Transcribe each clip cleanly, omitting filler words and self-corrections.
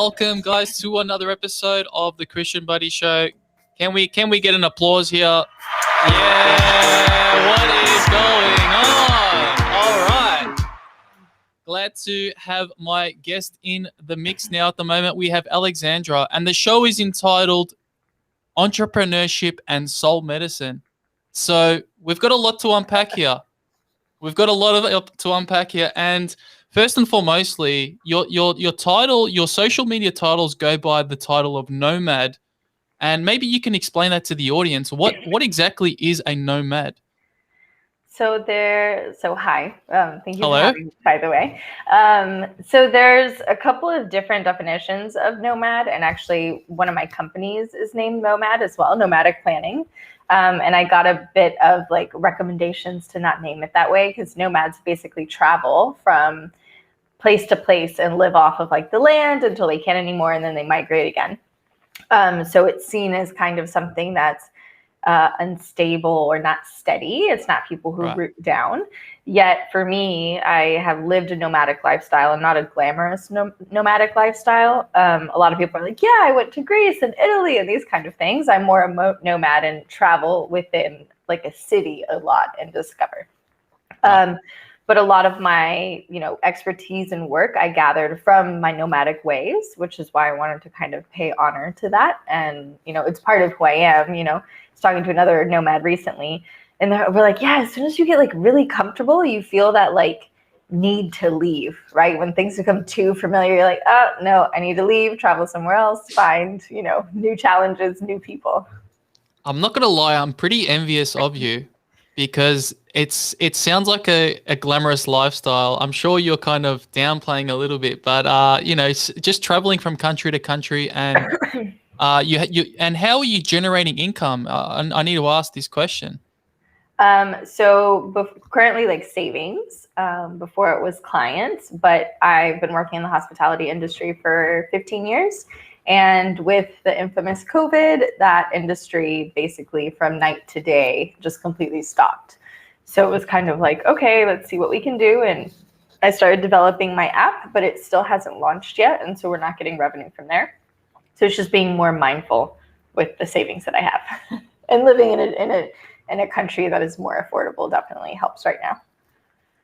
welcome guys to another episode of the Kristian Buddy Show. Can we get an applause here? Yeah, what is going on? All right. Glad to have my guest in the mix now. At the moment, we have Alexandria, and the show is entitled Entrepreneurship and Soul Medicine. So we've got a lot to unpack here. And first and foremostly, your title, your social media titles go by the title of Nomad, and maybe you can explain that to the audience. What exactly is a nomad? Hi. Thank you Hello. for having me, by the way. So there's a couple of different definitions of nomad, and actually one of my companies is named Nomad as well, Nomadic Planning. And I got a bit of recommendations to not name it that way, because nomads basically travel from place to place and live off of the land until they can't anymore, and then they migrate again. So it's seen as kind of something that's unstable or not steady. It's not people who root down. Yet for me, I have lived a nomadic lifestyle and not a glamorous nomadic lifestyle. A lot of people are like, yeah, I went to Greece and Italy and these kind of things. I'm more a nomad and travel within a city a lot and discover. But a lot of my, expertise and work I gathered from my nomadic ways, which is why I wanted to kind of pay honor to that. And, it's part of who I am. I was talking to another nomad recently, and we're like, yeah, as soon as you get really comfortable, you feel that need to leave, right? When things become too familiar, you're like, oh no, I need to leave, travel somewhere else, find, new challenges, new people. I'm not going to lie. I'm pretty envious of you, because it sounds like a glamorous lifestyle. I'm sure you're kind of downplaying a little bit, but just traveling from country to country, and and how are you generating income? I need to ask this question. Currently savings, before it was clients, but I've been working in the hospitality industry for 15 years. And with the infamous COVID, that industry basically from night to day just completely stopped. So it was kind of okay, let's see what we can do. And I started developing my app, but it still hasn't launched yet. And so we're not getting revenue from there. So it's just being more mindful with the savings that I have. And living in a country that is more affordable definitely helps right now.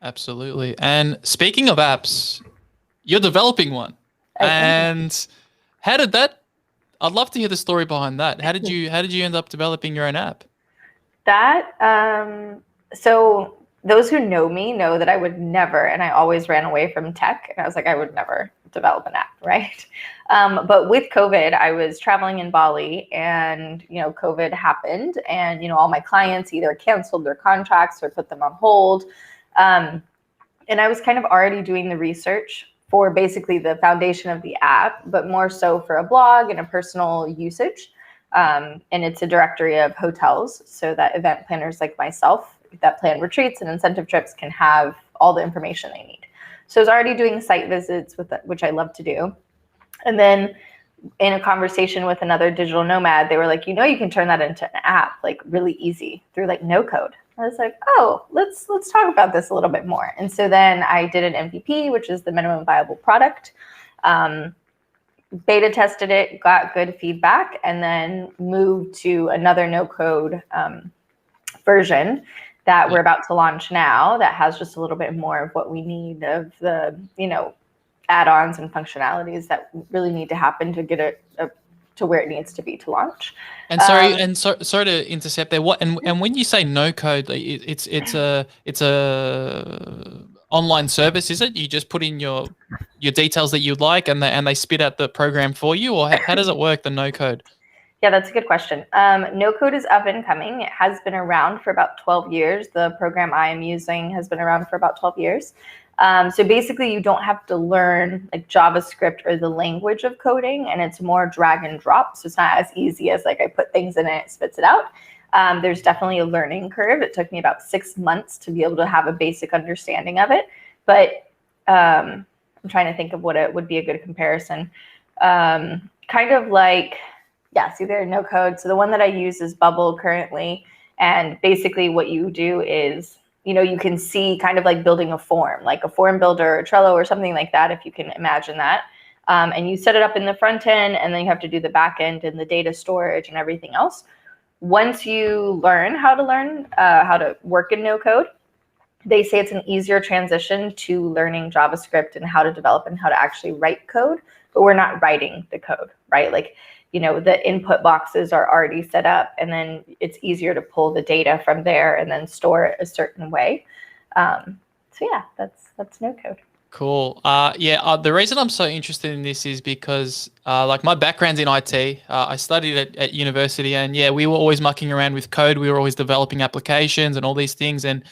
Absolutely. And speaking of apps, you're developing one. And how did that? I'd love to hear the story behind that. How did you end up developing your own app? So those who know me know that I would never, and I always ran away from tech. And I was like, I would never develop an app, right? But with COVID, I was traveling in Bali, and COVID happened, and all my clients either canceled their contracts or put them on hold. And I was kind of already doing the research for basically the foundation of the app, but more so for a blog and a personal usage. And it's a directory of hotels, so that event planners like myself that plan retreats and incentive trips can have all the information they need. So I was already doing site visits, which I love to do. And then in a conversation with another digital nomad, they were like, you can turn that into an app really easy through NoCode. I was like, oh, let's talk about this a little bit more. And so then I did an MVP, which is the minimum viable product. Beta tested it, got good feedback, and then moved to another NoCode version that we're about to launch now, that has just a little bit more of what we need of the, add-ons and functionalities that really need to happen to get it to where it needs to be to launch. And sorry to intercept there. What and when you say no code, it's a online service, is it? You just put in your details that you'd like, and they spit out the program for you, or how does it work, the no code? Yeah, that's a good question. NoCode is up and coming. It has been around for about 12 years. The program I am using has been around for about 12 years. So basically, you don't have to learn JavaScript or the language of coding, and it's more drag and drop. So it's not as easy as I put things in and it spits it out. There's definitely a learning curve. It took me about 6 months to be able to have a basic understanding of it. But I'm trying to think of what it would be a good comparison. Kind of either NoCode. So the one that I use is Bubble currently. And basically what you do is, you can see kind of building a form builder or Trello or something like that, if you can imagine that. and you set it up in the front end, and then you have to do the back end and the data storage and everything else. Once you learn how to work in NoCode, they say it's an easier transition to learning JavaScript and how to develop and how to actually write code, but we're not writing the code, right? Like, the input boxes are already set up, and then it's easier to pull the data from there and then store it a certain way. So yeah, that's NoCode. Cool. The reason I'm so interested in this is because like my background's in IT. I studied at university, and we were always mucking around with code. We were always developing applications and all these things. And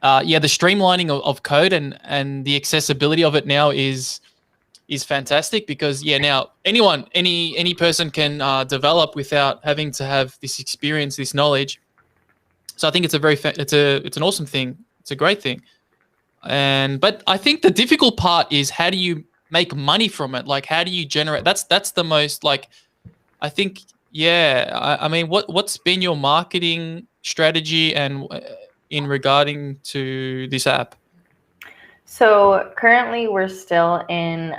the streamlining of code and the accessibility of it now is fantastic, because now any person can develop without having to have this experience, this knowledge. So I think it's an awesome thing. It's a great thing. But I think the difficult part is, how do you make money from it? Like, how do you generate? That's the most, like, I think, I mean, what's been your marketing strategy and in regarding to this app? So currently we're still in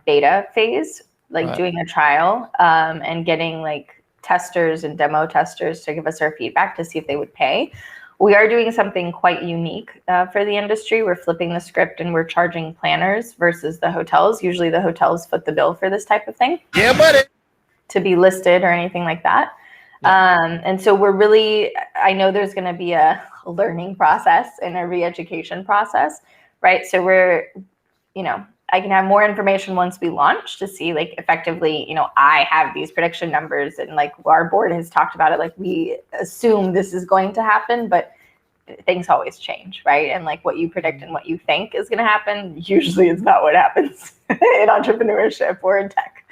beta phase, like doing a trial and getting like testers and demo testers to give us our feedback to see if they would pay. We are doing something quite unique for the industry. We're flipping the script and we're charging planners versus the hotels. Usually the hotels foot the bill for this type of thing. Yeah, buddy. To be listed or anything like that. Yeah. And so I know there's going to be a learning process and a re-education process, right? So I can have more information once we launch to see, like, effectively, I have these prediction numbers, and like our board has talked about it. Like, we assume this is going to happen, but things always change, right? And like what you predict and what you think is going to happen, usually it's not what happens in entrepreneurship or in tech.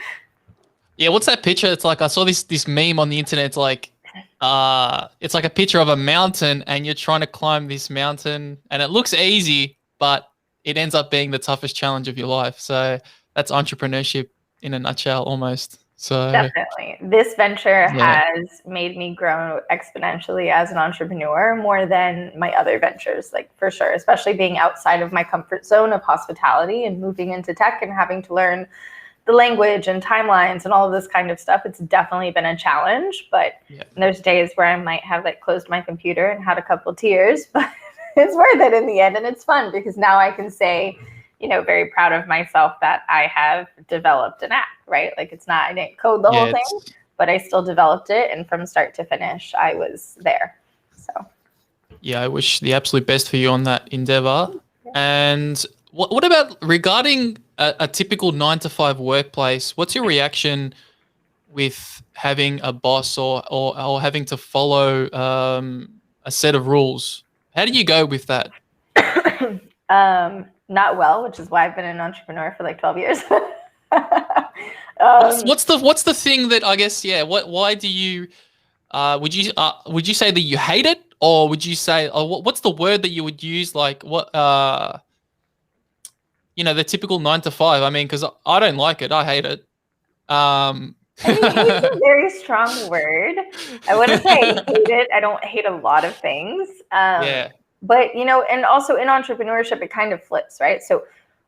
Yeah, what's that picture? It's like, I saw this meme on the internet. It's like a picture of a mountain, and you're trying to climb this mountain, and it looks easy, but it ends up being the toughest challenge of your life. So that's entrepreneurship in a nutshell, almost. So definitely, this venture has made me grow exponentially as an entrepreneur, more than my other ventures, like, for sure, especially being outside of my comfort zone of hospitality and moving into tech and having to learn the language and timelines and all of this kind of stuff. It's definitely been a challenge, but there's days where I might have like closed my computer and had a couple of tears, but it's worth it in the end. And it's fun because now I can say, very proud of myself that I have developed an app, right? Like, I didn't code the whole thing, but I still developed it. And from start to finish, I was there. So I wish the absolute best for you on that endeavor. Yeah. And what about regarding a typical 9-to-5 workplace? What's your reaction with having a boss or having to follow a set of rules? How do you go with that? Not well, which is why I've been an entrepreneur for like 12 years. What's the thing that, I guess, why do you would you say that you hate it, or would you say, what's the word that you would use, like, what the typical 9-to-5? I mean, because I don't like it. I hate it. I mean, it's a very strong word. I wouldn't say I hate it. I don't hate a lot of things. But, and also in entrepreneurship, it kind of flips, right? So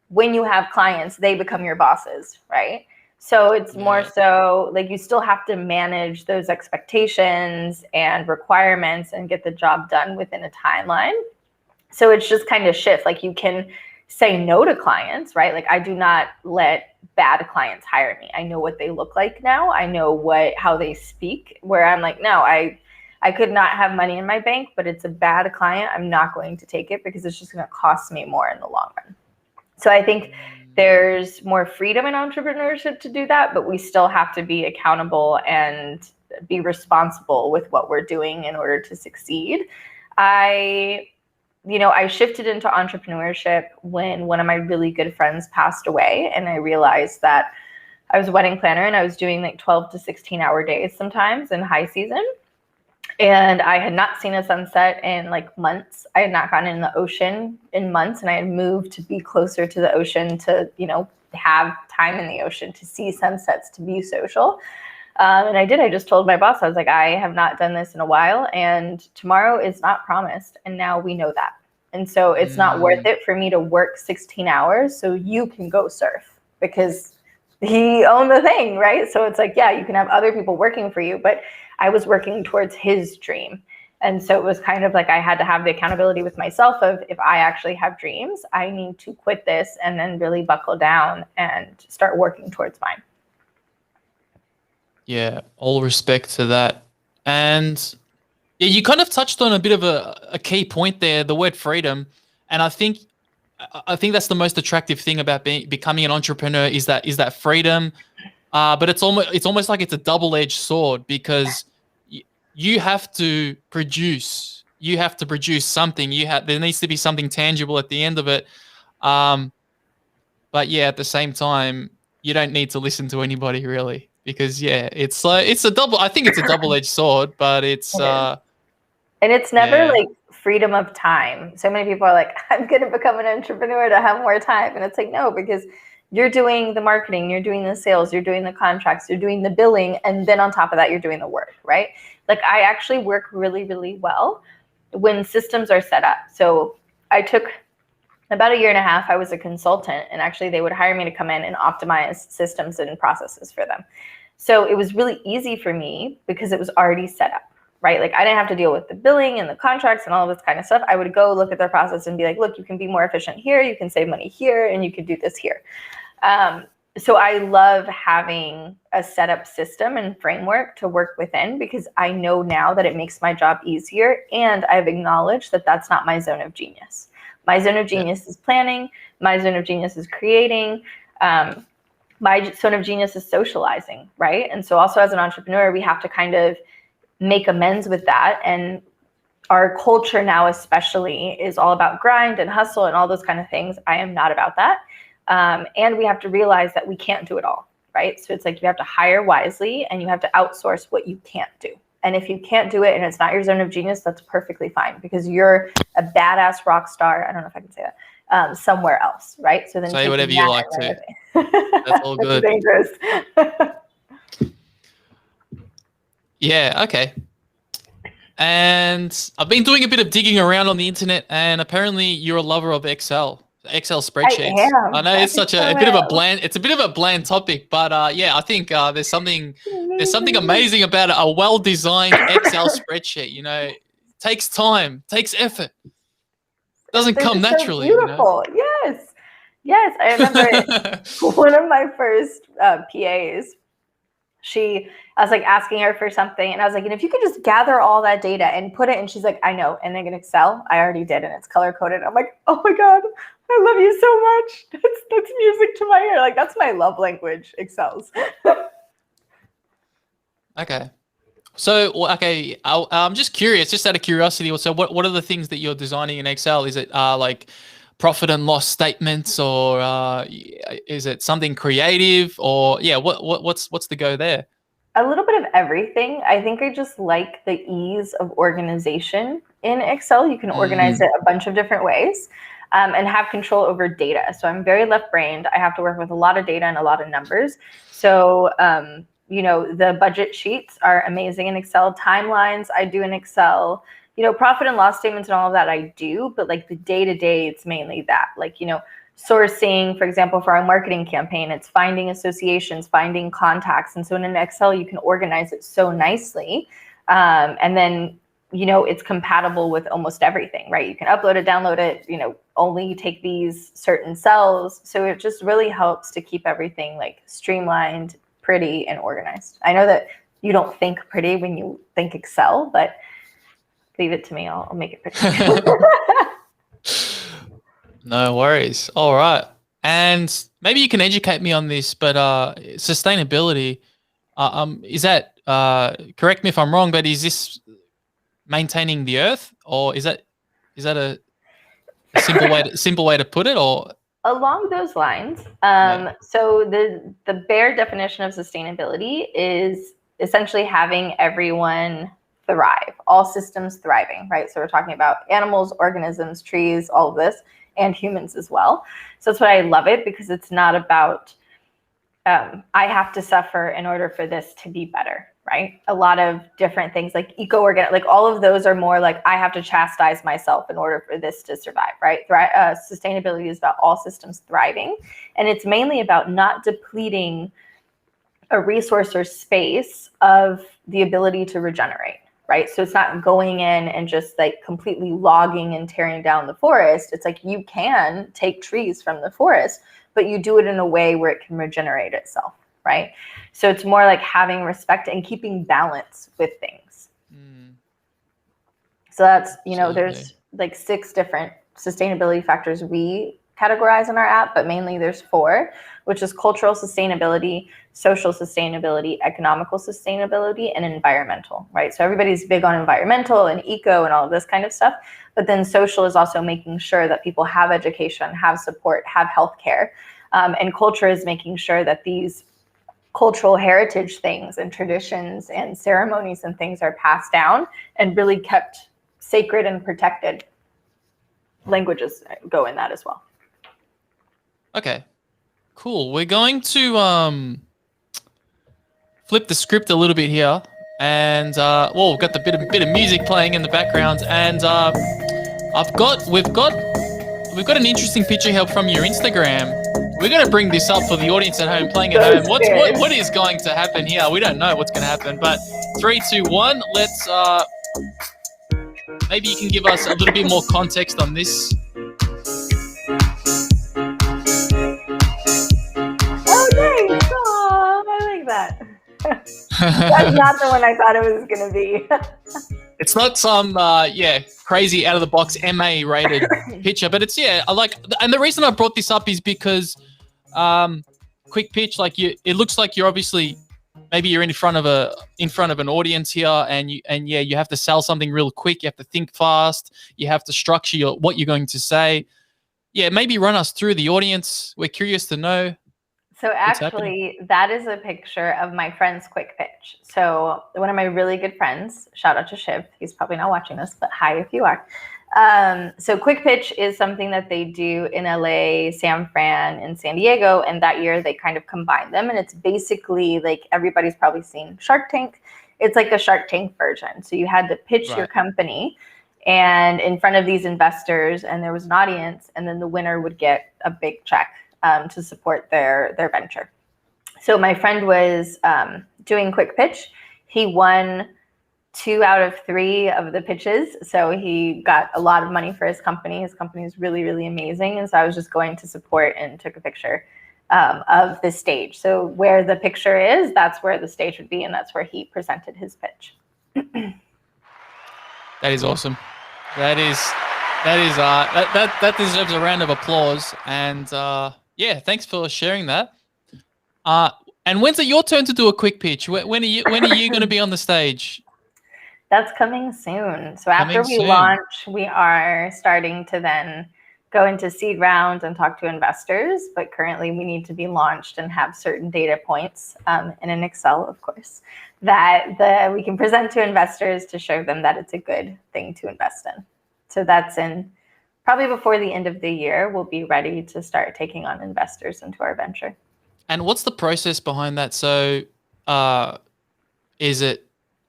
when you have clients, they become your bosses, right? So it's more so like you still have to manage those expectations and requirements and get the job done within a timeline. So it's just kind of shift. Like, you can say no to clients, right? Like, I do not let bad clients hire me. I know what they look like now. I know how they speak, where I'm like, no, I could not have money in my bank, but it's a bad client. I'm not going to take it because it's just going to cost me more in the long run. So I think there's more freedom in entrepreneurship to do that, but we still have to be accountable and be responsible with what we're doing in order to succeed. I shifted into entrepreneurship when one of my really good friends passed away, and I realized that I was a wedding planner and I was doing like 12 to 16-hour days sometimes in high season. And I had not seen a sunset in like months. I had not gone in the ocean in months, and I had moved to be closer to the ocean to, have time in the ocean, to see sunsets, to be social. And I did. I just told my boss, I was like, I have not done this in a while, and tomorrow is not promised. And now we know that. And so it's not worth it for me to work 16 hours so you can go surf, because he owned the thing, right? So it's like, yeah, you can have other people working for you, but I was working towards his dream. And so it was kind of like I had to have the accountability with myself of, if I actually have dreams, I need to quit this and then really buckle down and start working towards mine. Yeah, all respect to that. And yeah, you kind of touched on a bit of a key point there, the word freedom. And I think that's the most attractive thing about becoming an entrepreneur is that freedom. But it's almost like it's a double-edged sword, because you have to produce. You have to produce something. There needs to be something tangible at the end of it. But yeah, at the same time, you don't need to listen to anybody really, because yeah, it's a double. I think it's a double-edged sword, but it's and it's never like freedom of time. So many people are like, I'm going to become an entrepreneur to have more time, and it's like, no, because you're doing the marketing, you're doing the sales, you're doing the contracts, you're doing the billing, and then on top of that, you're doing the work, right? Like, I actually work really, really well when systems are set up. So I took about 1.5 years, I was a consultant, and actually they would hire me to come in and optimize systems and processes for them. So it was really easy for me because it was already set up, right? Like, I didn't have to deal with the billing and the contracts and all of this kind of stuff. I would go look at their process and be like, look, you can be more efficient here, you can save money here, and you can do this here. So I love having a setup system and framework to work within, because I know now that it makes my job easier, and I've acknowledged that that's not my zone of genius. My zone of genius is planning. My zone of genius is creating. My zone of genius is socializing, right? And so also as an entrepreneur, we have to kind of make amends with that. And our culture now especially is all about grind and hustle and all those kind of things. I am not about that. And we have to realize that we can't do it all, right? So it's like you have to hire wisely, and you have to outsource what you can't do. And if you can't do it and it's not your zone of genius, that's perfectly fine, because you're a badass rock star. I don't know if I can say that. Somewhere else, right? So then say whatever you like to. That's all good. Dangerous. Yeah, okay. And I've been doing a bit of digging around on the internet, and apparently you're a lover of Excel spreadsheets. I know it's such a bit of a bland topic, but yeah, I think there's something amazing about a well-designed Excel spreadsheet. You know, takes time, takes effort. Doesn't come naturally. So beautiful. You know? Yes. I remember one of my first PAs. I was like asking her for something, and I was like, and if you could just gather all that data and put it, and she's like, I know, and then in Excel, I already did, and it's color coded. I'm like, oh my God, I love you so much. That's music to my ear. Like, that's my love language, Excel's. Okay. So, okay, I'm just curious, just out of curiosity. So what are the things that you're designing in Excel? Is it like profit and loss statements, or is it something creative, or yeah, what's the go there? A little bit of everything. I think I just like the ease of organization in Excel. You can organize it a bunch of different ways, and have control over data. So I'm very left-brained. I have to work with a lot of data and a lot of numbers. So you know, the budget sheets are amazing in Excel. Timelines I do in Excel. You know, profit and loss statements and all of that I do, but like the day-to-day, it's mainly that. Like, you know, sourcing, for example, for our marketing campaign, it's finding associations, finding contacts. And so in an Excel, you can organize it so nicely. And then, you know, it's compatible with almost everything, right? You can upload it, download it, you know, only take these certain cells. So it just really helps to keep everything like streamlined, pretty, and organized. I know that you don't think pretty when you think Excel, but leave it to me. I'll make it pretty. No worries. All right. And maybe you can educate me on this, but sustainability, is that, correct me if I'm wrong, but is this maintaining the earth, or is that a simple way to put it, or? Along those lines. So the bare definition of sustainability is essentially having everyone thrive, all systems thriving, right? So we're talking about animals, organisms, trees, all of this, and humans as well. So that's why I love it, because it's not about I have to suffer in order for this to be better. right? A lot of different things like eco-organic, like all of those are more like I have to chastise myself in order for this to survive, right? Sustainability is about all systems thriving. And it's mainly about not depleting a resource or space of the ability to regenerate, right? So it's not going in and just like completely logging and tearing down the forest. It's like you can take trees from the forest, but you do it in a way where it can regenerate itself, right? So it's more like having respect and keeping balance with things. So that's, there's like 6 different sustainability factors we categorize in our app, but mainly there's 4, which is cultural sustainability, social sustainability, economical sustainability, and environmental, right? So everybody's big on environmental and eco and all of this kind of stuff, but then social is also making sure that people have education, have support, have healthcare, and culture is making sure that these cultural heritage things and traditions and ceremonies and things are passed down and really kept sacred and protected. Languages go in that as well. Okay, cool. We're going to flip the script a little bit here, and we've got the bit of music playing in the background, and we've got an interesting picture here from your Instagram. We're going to bring this up for the audience at home, playing at home. What is going to happen here? We don't know what's going to happen, but 3, 2, 1. Let's maybe you can give us a little bit more context on this. Oh, nice. Oh, I like that. That's not the one I thought it was going to be. It's not some, crazy out of the box MA rated picture, but it's, I like, and the reason I brought this up is because, quick pitch, like it looks like you're obviously, maybe you're in front of an audience here, and you have to sell something real quick. You have to think fast. You have to structure what you're going to say. Yeah, maybe run us through the audience. We're curious to know. So actually, that is a picture of my friend's quick pitch. So one of my really good friends, shout out to Shiv. He's probably not watching this, but hi if you are. So quick pitch is something that they do in LA, San Fran, and San Diego. And that year they kind of combine them. And it's basically like everybody's probably seen Shark Tank. It's like a Shark Tank version. So you had to pitch your company and in front of these investors, and there was an audience, and then the winner would get a big check to support their venture. So my friend was doing quick pitch. He won 2 out of 3 of the pitches. So he got a lot of money for his company. His company is really, really amazing. And so I was just going to support and took a picture of the stage. So where the picture is, that's where the stage would be. And that's where he presented his pitch. That is awesome. That deserves a round of applause. And thanks for sharing that. And when's it your turn to do a quick pitch? When are you going to be on the stage? That's coming soon. So after we launch, we are starting to then go into seed rounds and talk to investors. But currently, we need to be launched and have certain data points in an Excel, of course, that we can present to investors to show them that it's a good thing to invest in. So that's in probably before the end of the year, we'll be ready to start taking on investors into our venture. And what's the process behind that? So is it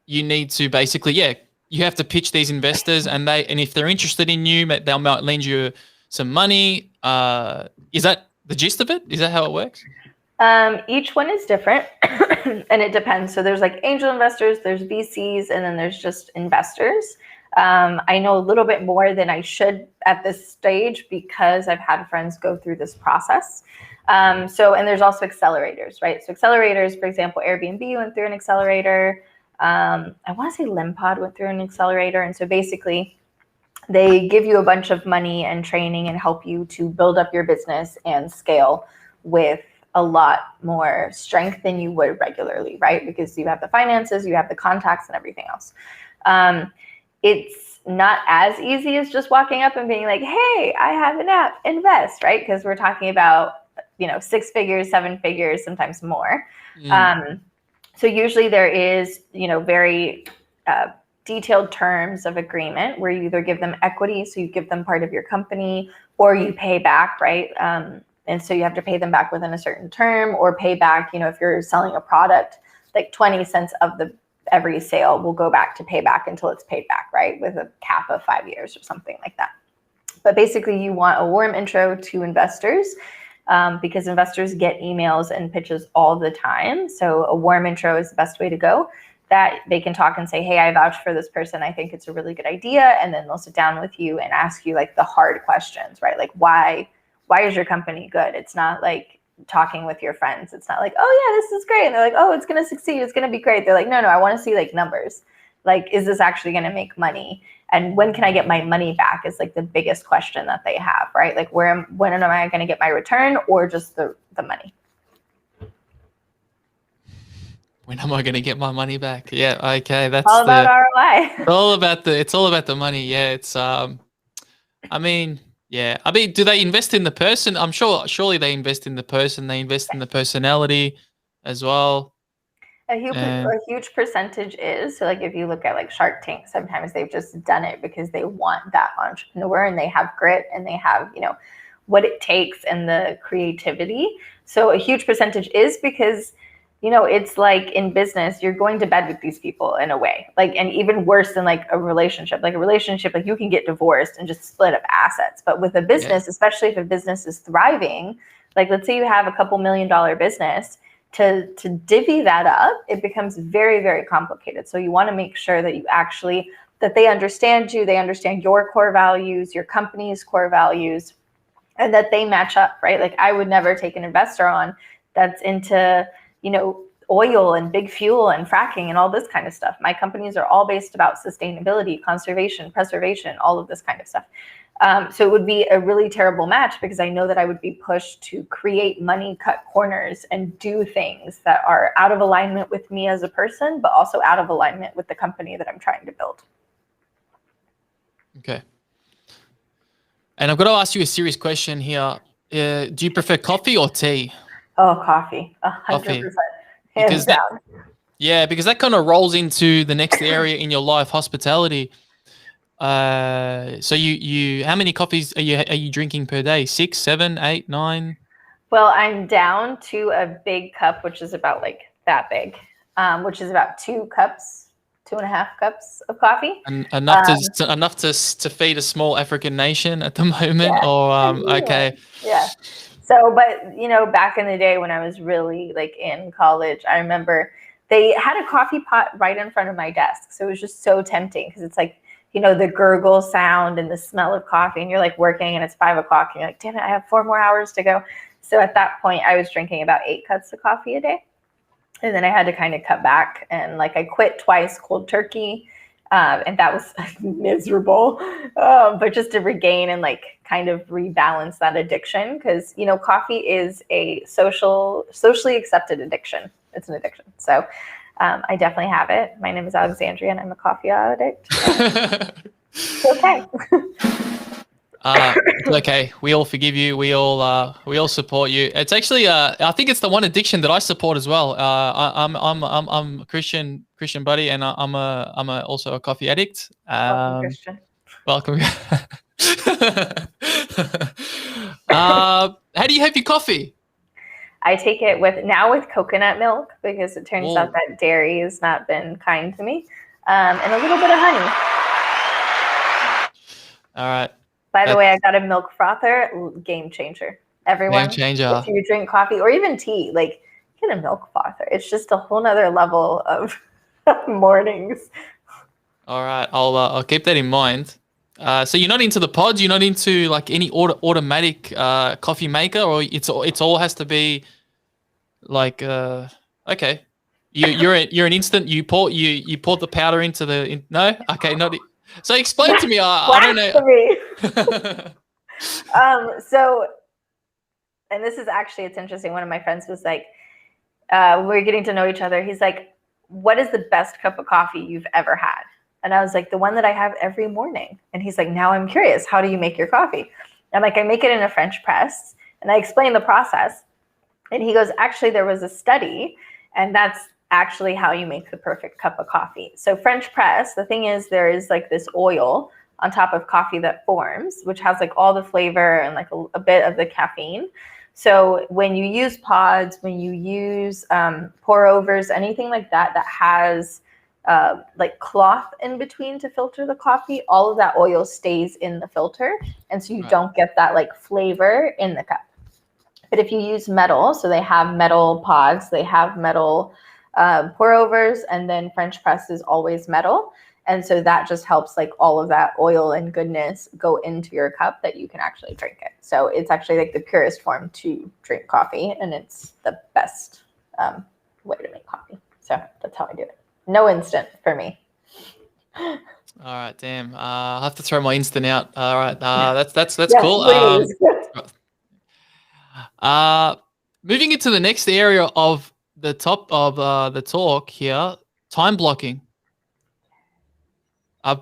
you need to basically, you have to pitch these investors, and if they're interested in you, they might lend you some money. Is that the gist of it? Is that how it works? Each one is different and it depends. So there's like angel investors, there's VCs, and then there's just investors. I know a little bit more than I should at this stage because I've had friends go through this process. And there's also accelerators, right? So accelerators, for example, Airbnb went through an accelerator. I want to say Limpod went through an accelerator. And so basically they give you a bunch of money and training and help you to build up your business and scale with a lot more strength than you would regularly, right? Because you have the finances, you have the contacts and everything else. It's not as easy as just walking up and being like, hey, I have an app, invest, right? Because we're talking about, 6 figures, 7 figures, sometimes more. So usually there is, very detailed terms of agreement where you either give them equity, so you give them part of your company, or you pay back, right? And so you have to pay them back within a certain term, or pay back, if you're selling a product, like 20 cents of the every sale will go back to payback until it's paid back, right? With a cap of 5 years or something like that. But basically you want a warm intro to investors because investors get emails and pitches all the time. So a warm intro is the best way to go, that they can talk and say, hey, I vouch for this person. I think it's a really good idea. And then they'll sit down with you and ask you like the hard questions, right? Like why is your company good? It's not like talking with your friends. It's not like, oh yeah, this is great. And they're like, oh, it's going to succeed. It's going to be great. They're like, no, I want to see like numbers. Like, is this actually going to make money? And when can I get my money back is like the biggest question that they have, right? Like when am I going to get my return, or just the money? When am I going to get my money back? Yeah, okay, that's all about ROI. It's all about the money. Yeah, it's I mean, do they invest in the person? I'm sure, surely they invest in the person. They invest in the personality as well. A huge percentage is, so like if you look at like Shark Tank, sometimes they've just done it because they want that entrepreneur and they have grit and they have, you know, what it takes and the creativity. So a huge percentage is because, you know, it's like in business, you're going to bed with these people in a way, like, and even worse than like a relationship, like you can get divorced and just split up assets. But with a business, especially if a business is thriving, like let's say you have a couple $1 million business, to divvy that up, it becomes very, very complicated. So you want to make sure that that they understand you, they understand your core values, your company's core values, and that they match up, right? Like I would never take an investor on that's into, you know, oil and big fuel and fracking and all this kind of stuff. My companies are all based about sustainability, conservation, preservation, all of this kind of stuff. So it would be a really terrible match because I know that I would be pushed to create money, cut corners, and do things that are out of alignment with me as a person, but also out of alignment with the company that I'm trying to build. Okay. And I've got to ask you a serious question here. Do you prefer coffee or tea? Oh, coffee, 100%. Hands down. Because that kind of rolls into the next area in your life, hospitality. So you how many coffees are you drinking per day? 6, 7, 8, 9? Well, I'm down to a big cup, which is about like that big, which is about 2.5 cups of coffee. And enough to feed a small African nation at the moment. Yeah. Or okay. Yeah. So, but you know, back in the day when I was really like in college, I remember they had a coffee pot right in front of my desk. So it was just so tempting because it's like, you know, the gurgle sound and the smell of coffee, and you're like working and it's 5 o'clock and you're like, damn it, I have 4 more hours to go. So at that point I was drinking about 8 cups of coffee a day. And then I had to kind of cut back, and like I quit twice cold turkey. And that was miserable, but just to regain and like kind of rebalance that addiction. Cause you know, coffee is a socially accepted addiction. It's an addiction. So I definitely have it. My name is Alexandria and I'm a coffee addict. It's okay. It's okay. We all forgive you. We all support you. It's actually, I think it's the one addiction that I support as well. I'm a Christian buddy, and I'm also a coffee addict. Welcome, Kristian. Welcome. How do you have your coffee? I take it with coconut milk because it turns out that dairy has not been kind to me, and a little bit of honey. All right. By the way, I got a milk frother, game changer. Everyone, if you drink coffee or even tea, like get a milk frother. It's just a whole nother level of mornings. All right, I'll keep that in mind. So you're not into the pods? You're not into like any automatic coffee maker, or it's all has to be like okay. You're an instant. You pour the powder into the no. Okay, not. So explain to me. I don't know. So, and this is actually, it's interesting. One of my friends was like, we were getting to know each other. He's like, what is the best cup of coffee you've ever had? And I was like, the one that I have every morning. And he's like, now I'm curious, how do you make your coffee? I'm like, I make it in a French press. And I explain the process. And he goes, actually, there was a study, and that's actually how you make the perfect cup of coffee. So French press, the thing is, there is like this oil on top of coffee that forms, which has like all the flavor and like a bit of the caffeine. So when you use pods, when you use pour overs, anything like that that has like cloth in between to filter the coffee, all of that oil stays in the filter. And so you don't get that like flavor in the cup. But if you use metal, so they have metal pods, they have metal pour overs, and then French press is always metal. And so that just helps like all of that oil and goodness go into your cup that you can actually drink it. So it's actually like the purest form to drink coffee, and it's the best way to make coffee. So that's how I do it. No instant for me. All right, damn. I'll have to throw my instant out. All right, that's Yes, cool. Moving into the next area of the top of the talk here, time blocking. What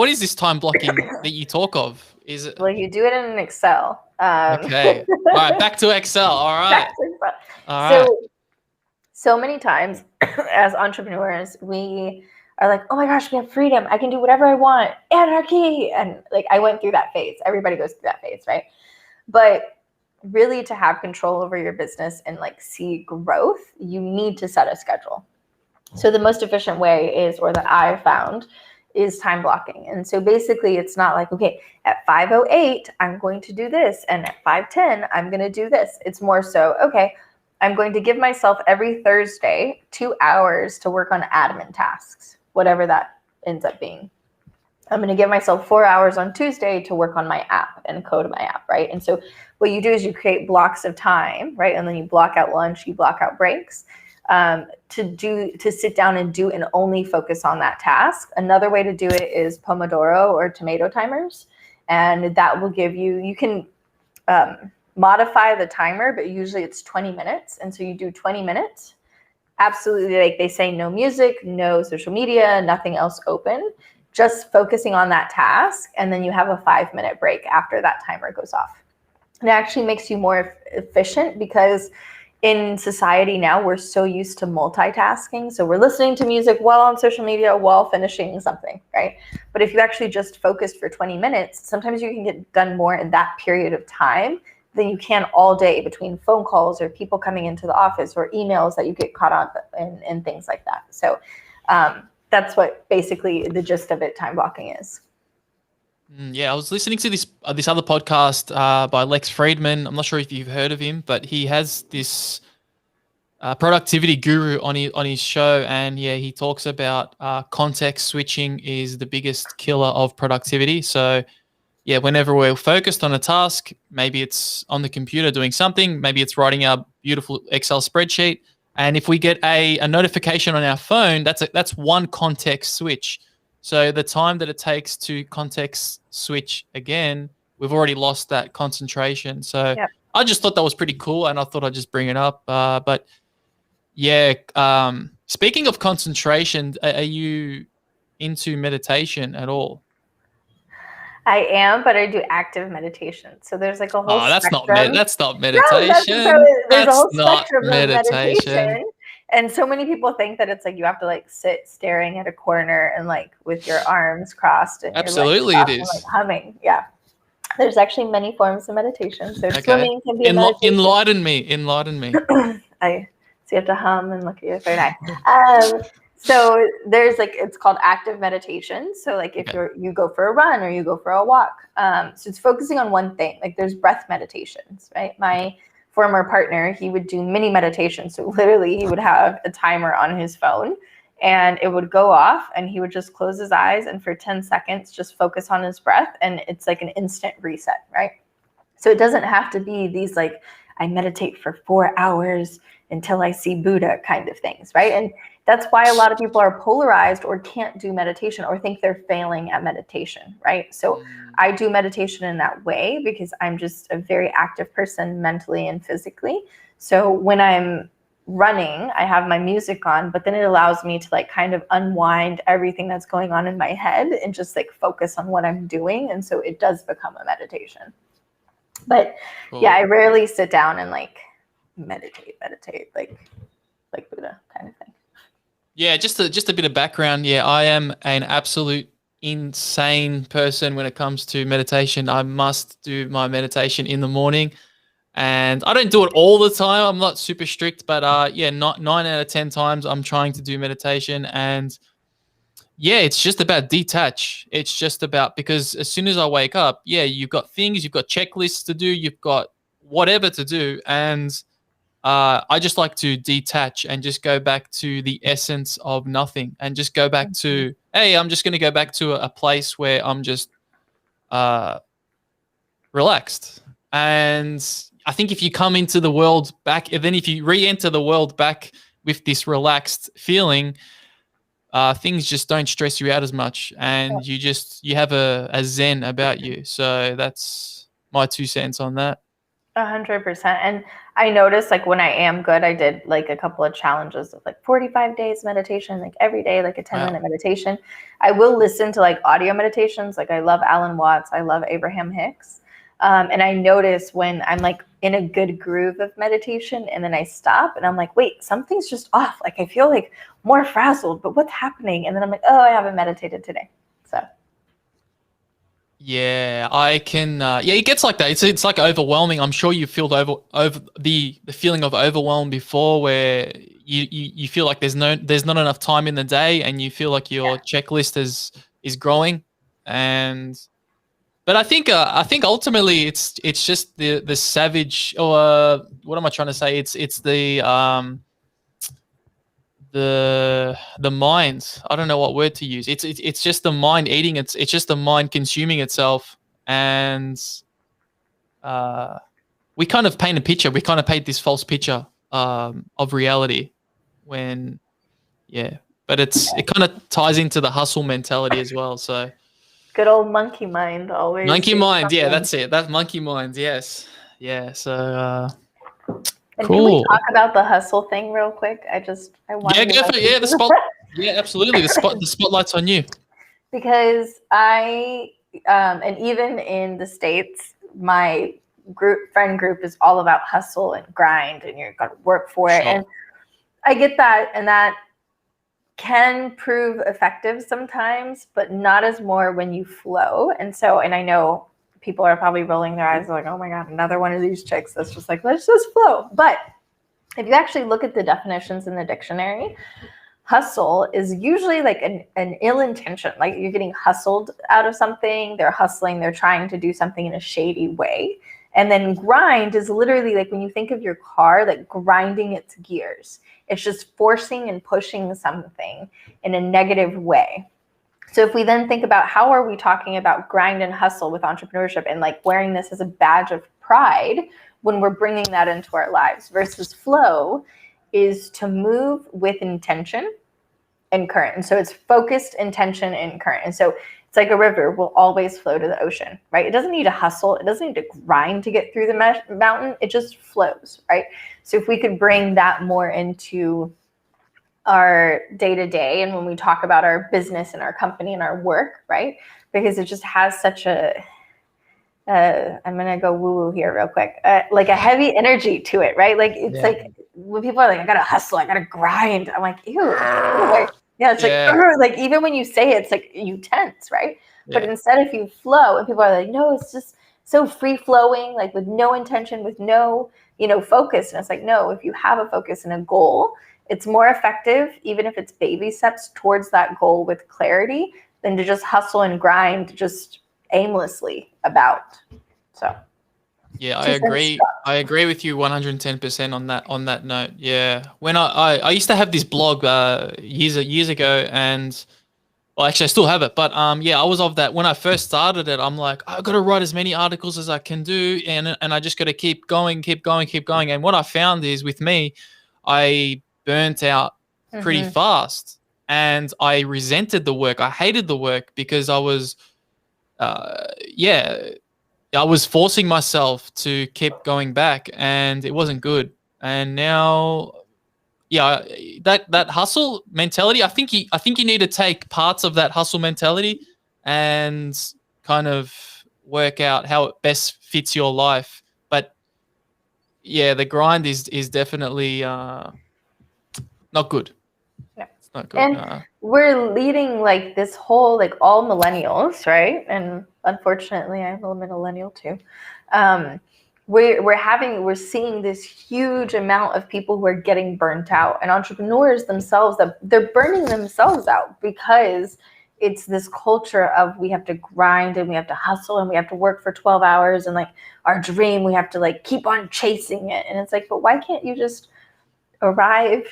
is this time blocking that you talk of? Is it? Well, you do it in an Excel. Okay. All right, back to Excel. All right. All right. So many times as entrepreneurs, we are like, oh my gosh, we have freedom. I can do whatever I want. Anarchy. And like, I went through that phase. Everybody goes through that phase, right? But really, to have control over your business and like see growth, you need to set a schedule. So the most efficient way is, or that I've found, is time blocking. And so basically it's not like, okay, at 5:08, I'm going to do this. And at 5:10, I'm going to do this. It's more so, okay, I'm going to give myself every Thursday 2 hours to work on admin tasks, whatever that ends up being. I'm going to give myself 4 hours on Tuesday to work on my app and code my app, right? And so what you do is you create blocks of time, right? And then you block out lunch, you block out breaks to sit down and do and only focus on that task. Another way to do it is Pomodoro or tomato timers. And that will give you, you can modify the timer, but usually it's 20 minutes. And so you do 20 minutes. Absolutely, like they say, no music, no social media, nothing else open, just focusing on that task. And then you have a 5-minute break after that timer goes off. And it actually makes you more efficient, because in society now, we're so used to multitasking. So we're listening to music while on social media, while finishing something, right? But if you actually just focus for 20 minutes, sometimes you can get done more in that period of time than you can all day between phone calls or people coming into the office or emails that you get caught up in and things like that. So that's what basically the gist of it, time blocking, is. Yeah, I was listening to this other podcast by Lex Friedman. I'm not sure if you've heard of him, but he has this productivity guru on his show, and yeah, he talks about context switching is the biggest killer of productivity. So yeah, whenever we're focused on a task, maybe it's on the computer doing something, maybe it's writing a beautiful Excel spreadsheet, and if we get a notification on our phone, that's one context switch. So the time that it takes to context switch again, we've already lost that concentration. So yep. I just thought that was pretty cool, and I thought I'd just bring it up. But yeah, speaking of concentration, are you into meditation at all? I am, but I do active meditation. So there's like a whole that's spectrum. That's not meditation. There's a whole not spectrum meditation. of meditation. And so many people think that it's like you have to like sit staring at a corner and like with your arms crossed and absolutely your legs crossed it is and, like, humming. Yeah. There's actually many forms of meditation. So swimming can be a meditation. Enlighten me. So you have to hum and look at your third eye. So there's like, it's called active meditation. So like if you go for a run or you go for a walk, so it's focusing on one thing. Like there's breath meditations, right? My former partner, he would do mini meditations. So literally he would have a timer on his phone and it would go off and he would just close his eyes and for 10 seconds, just focus on his breath. And it's like an instant reset, right? So it doesn't have to be these like, I meditate for 4 hours until I see Buddha kind of things, right? And that's why a lot of people are polarized or can't do meditation or think they're failing at meditation, right? So I do meditation in that way because I'm just a very active person mentally and physically. So when I'm running, I have my music on, but then it allows me to like kind of unwind everything that's going on in my head and just like focus on what I'm doing. And so it does become a meditation. But yeah, I rarely sit down and like meditate like Buddha kind of thing. Yeah, just a bit of background. Yeah, I am an absolute insane person when it comes to meditation. I must do my meditation in the morning. And I don't do it all the time. I'm not super strict, but yeah, not 9 out of 10 times I'm trying to do meditation. And yeah, it's just about detach. It's just about, because as soon as I wake up, yeah, you've got things, you've got checklists to do, you've got whatever to do. And I just like to detach and just go back to the essence of nothing, and just go back to, hey, I'm just going to go back to a place where I'm just relaxed. And I think if you come into the world back, and then if you re-enter the world back with this relaxed feeling, things just don't stress you out as much, and you have a zen about you. So that's my 2 cents on that. 100%. And I noticed, like, when I am good, I did like a couple of challenges of like 45 days meditation, like every day, like a 10-minute meditation. I will listen to like audio meditations. Like I love Alan Watts. I love Abraham Hicks. And I notice when I'm like in a good groove of meditation and then I stop and I'm like, wait, something's just off. Like I feel like more frazzled, but what's happening? And then I'm like, oh, I haven't meditated today. So. Yeah, I can. Yeah, it gets like that. It's like overwhelming. I'm sure you feel over the feeling of overwhelm before, where you feel like there's not enough time in the day, and you feel like your checklist is growing. And but I think ultimately it's just the savage, or what am I trying to say? It's the mind. I don't know what word to use. It's just the mind eating it's just the mind consuming itself. And we kind of paint a picture. We kind of paint this false picture of reality, when but it kind of ties into the hustle mentality as well. So good old monkey mind, always. Monkey mind, yeah, that's it. That's monkey mind, yes. Yeah, so and cool. Can we talk about the hustle thing real quick? I want go for it. Yeah, the spot. Yeah, absolutely. The spotlight's on you. Because I and even in the States, my friend group is all about hustle and grind, and you're gonna work for it. And I get that, and that can prove effective sometimes, but not as more when you flow. And I know people are probably rolling their eyes like, oh my God, another one of these chicks that's just like, let's just flow. But if you actually look at the definitions in the dictionary, hustle is usually like an ill intention, like you're getting hustled out of something, they're hustling, they're trying to do something in a shady way. And then grind is literally like when you think of your car, like grinding its gears. It's just forcing and pushing something in a negative way. So if we then think about how are we talking about grind and hustle with entrepreneurship and like wearing this as a badge of pride when we're bringing that into our lives, versus flow is to move with intention and current. And so it's focused intention and current. And so it's like a river will always flow to the ocean, right? It doesn't need to hustle. It doesn't need to grind to get through the mountain. It just flows, right? So if we could bring that more into our day-to-day, and when we talk about our business and our company and our work, right? Because it just has such a, I'm going to go woo-woo here real quick, like a heavy energy to it, right? Like it's like when people are like, I got to hustle, I got to grind. I'm like, ew. Yeah, it's like even when you say it, it's like you tense, right? Yeah. But instead, if you flow, and people are like, no, it's just so free flowing, like with no intention, with no, focus. And it's like, no, if you have a focus and a goal, it's more effective, even if it's baby steps towards that goal with clarity, than to just hustle and grind just aimlessly about. So. Yeah, I agree. I agree with you 110% on that note. Yeah, when I used to have this blog years ago, and well, actually I still have it, but yeah, I was of that when I first started it. I'm like, I've got to write as many articles as I can do, and I just got to keep going. And what I found is with me, I burnt out pretty fast, and I resented the work. I hated the work because I was I was forcing myself to keep going back, and it wasn't good. And now, that hustle mentality, I think you need to take parts of that hustle mentality and kind of work out how it best fits your life. But yeah, the grind is definitely not good. Yeah. It's not good. And we're leading like this whole, like all millennials, right? And unfortunately, I'm a millennial too. we're seeing this huge amount of people who are getting burnt out, and entrepreneurs themselves, that they're burning themselves out because it's this culture of we have to grind and we have to hustle and we have to work for 12 hours and like our dream, we have to like keep on chasing it. And it's like, but why can't you just arrive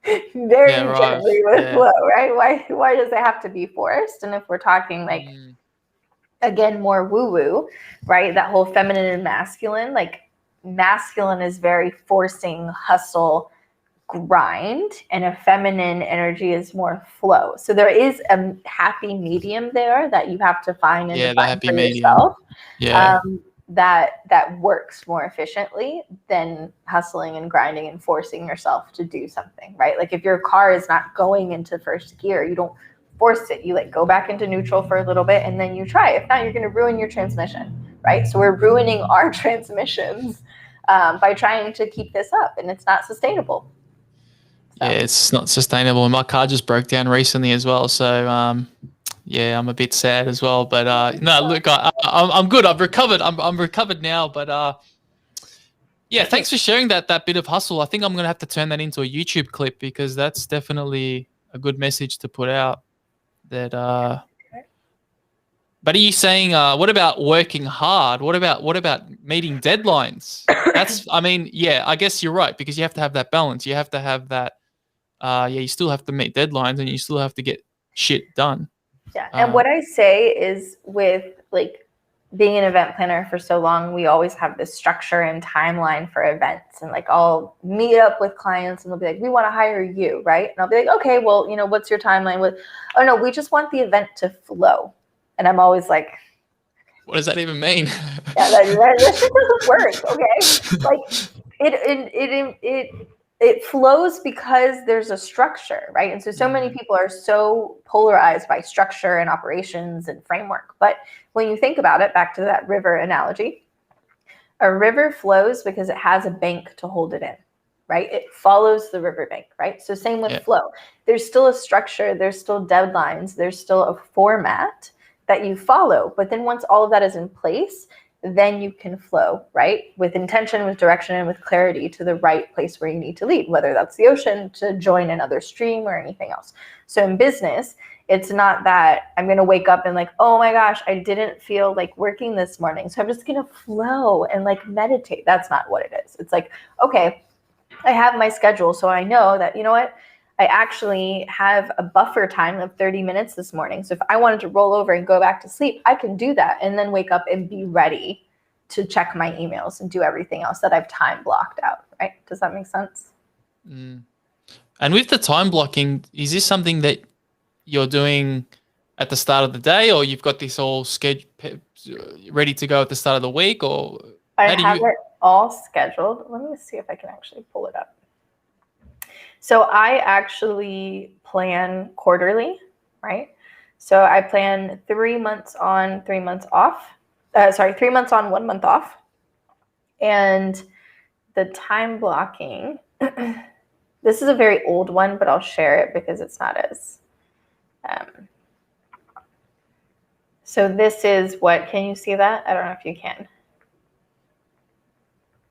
very gently with flow, right? Why does it have to be forced? And if we're talking like again, more woo-woo, right? That whole feminine and masculine, like masculine is very forcing, hustle, grind, and a feminine energy is more flow. So there is a happy medium there that you have to find and define for yourself. That works more efficiently than hustling and grinding and forcing yourself to do something, right? Like if your car is not going into first gear, you don't force it. You like go back into neutral for a little bit and then you try. If not, you're going to ruin your transmission, right? So we're ruining our transmissions by trying to keep this up, and it's not sustainable. So. Yeah, it's not sustainable. My car just broke down recently as well. So yeah, I'm a bit sad as well. But no, look, I'm good. I've recovered. I'm recovered now. But yeah, thanks for sharing that bit of hustle. I think I'm gonna have to turn that into a YouTube clip because that's definitely a good message to put out. That but are you saying what about working hard? What about meeting deadlines? That's I mean, yeah, I guess you're right, because you have to have that balance. You have to have that you still have to meet deadlines and you still have to get shit done. Yeah. And what I say is, with like being an event planner for so long, we always have this structure and timeline for events, and like I'll meet up with clients and they'll be like, we want to hire you, right? And I'll be like, okay, well, what's your timeline? Oh no, we just want the event to flow. And I'm always like, what does that even mean? Yeah, that shit doesn't work. Okay, like it flows because there's a structure, right? And so many people are so polarized by structure and operations and framework. But when you think about it, back to that river analogy, a river flows because it has a bank to hold it in, right? It follows the riverbank, right? So same with flow. There's still a structure, there's still deadlines, there's still a format that you follow. But then once all of that is in place, then you can flow, right? With intention, with direction, and with clarity to the right place where you need to lead, whether that's the ocean, to join another stream, or anything else. So in business, it's not that I'm going to wake up and like, oh my gosh, I didn't feel like working this morning, so I'm just going to flow and like meditate. That's not what it is. It's like, okay, I have my schedule, so I know that, you know what? I actually have a buffer time of 30 minutes this morning. So if I wanted to roll over and go back to sleep, I can do that and then wake up and be ready to check my emails and do everything else that I've time blocked out, right? Does that make sense? And with the time blocking, is this something that you're doing at the start of the day, or you've got this all ready to go at the start of the week? Or I have it all scheduled. Let me see if I can actually pull it up. So I actually plan quarterly, right? So I plan 3 months on, 3 months off. 3 months on, 1 month off. And the time blocking, this is a very old one, but I'll share it because it's not as, so this is what, can you see that? I don't know if you can.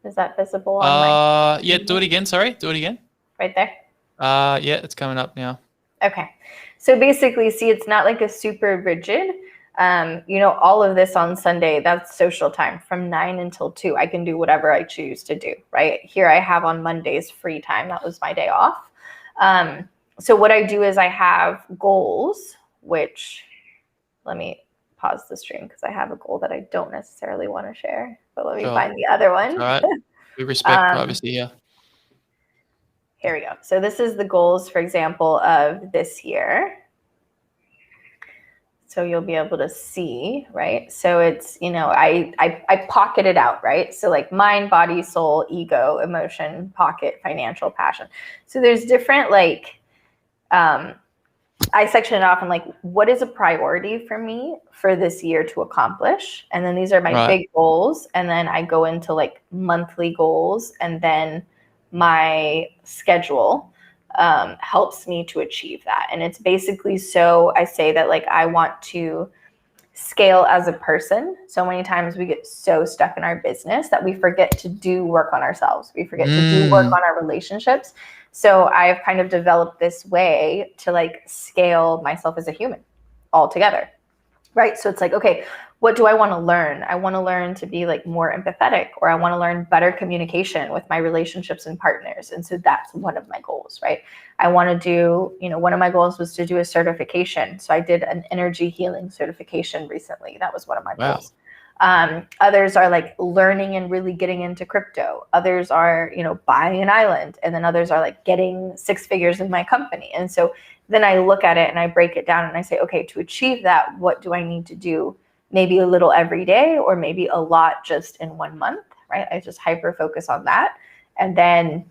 Is that visible on my? Yeah, do it again. Sorry, do it again. Right there. Yeah, it's coming up now. Okay. So basically, see, it's not like a super rigid, all of this on Sunday, that's social time from 9 until 2. I can do whatever I choose to do, right? Here I have on Mondays free time. That was my day off. So what I do is I have goals, which, let me pause the stream because I have a goal that I don't necessarily want to share, but let me find the other one. All right. We respect privacy here. Here we go. So this is the goals, for example, of this year. So you'll be able to see, right? So it's, I pocket it out, right? So like mind, body, soul, ego, emotion, pocket, financial, passion. So there's different I section it off and like, what is a priority for me for this year to accomplish? And then these are my big goals. And then I go into like monthly goals, and then my schedule helps me to achieve that. And it's basically, so I say that like I want to scale as a person. So many times we get so stuck in our business that we forget to do work on ourselves. We forget to do work on our relationships. So I've kind of developed this way to like scale myself as a human altogether, right? So it's like, okay, what do I want to learn? I want to learn to be like more empathetic, or I want to learn better communication with my relationships and partners. And so that's one of my goals, right? I want to do, one of my goals was to do a certification. So I did an energy healing certification recently. That was one of my goals. Others are like learning and really getting into crypto. Others are, buying an island. And then others are like getting 6 figures in my company. And so then I look at it and I break it down and I say, okay, to achieve that, what do I need to do? Maybe a little every day, or maybe a lot just in 1 month, right? I just hyper focus on that. And then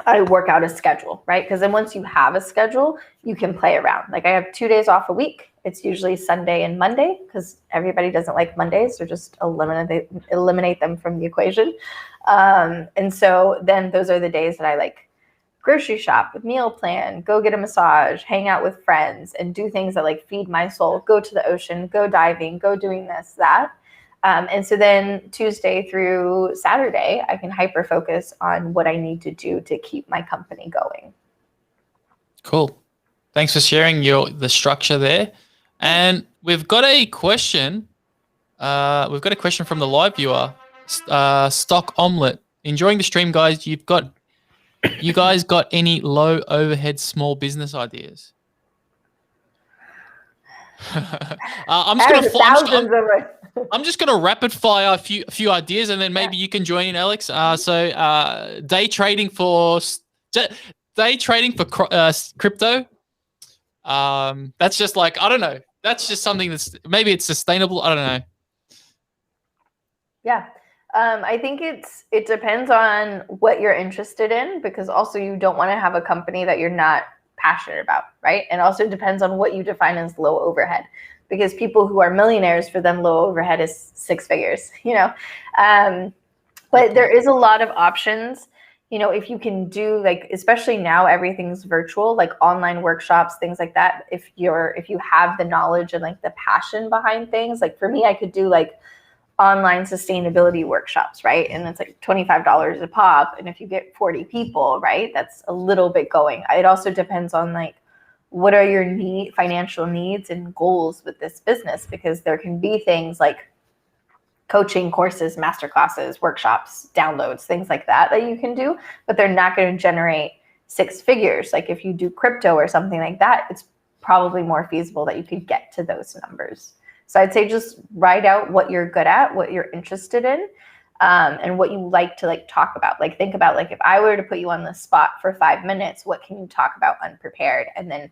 I work out a schedule, right? Because then once you have a schedule, you can play around. Like I have 2 days off a week. It's usually Sunday and Monday, because everybody doesn't like Mondays, so just eliminate them from the equation. And so then those are the days that I like grocery shop, meal plan, go get a massage, hang out with friends, and do things that like feed my soul, go to the ocean, go diving, go doing this, that. And so then Tuesday through Saturday, I can hyper focus on what I need to do to keep my company going. Cool. Thanks for sharing the structure there. And we've got a question. We've got a question from the live viewer, Stock Omelette. Enjoying the stream, guys. You guys got any low overhead small business ideas? I'm just gonna rapid fire a few ideas, and then maybe you can join in, Alex. Day trading for crypto. That's just like, I don't know. That's just something that's maybe it's sustainable. I don't know. Yeah. I think it depends on what you're interested in, because also you don't want to have a company that you're not passionate about, right? And also depends on what you define as low overhead, because people who are millionaires, for them low overhead is 6 figures, but there is a lot of options. If you can do like, especially now everything's virtual, like online workshops, things like that. If you have the knowledge and like the passion behind things, like for me, I could do like online sustainability workshops, right? And it's like $25 a pop. And if you get 40 people, right, that's a little bit going. It also depends on like, what are your financial needs and goals with this business? Because there can be things like coaching courses, masterclasses, workshops, downloads, things like that you can do, but they're not going to generate 6 figures. Like if you do crypto or something like that, it's probably more feasible that you could get to those numbers. So I'd say just write out what you're good at, what you're interested in, and what you like to like talk about. Like think about like, if I were to put you on the spot for 5 minutes, what can you talk about unprepared? And then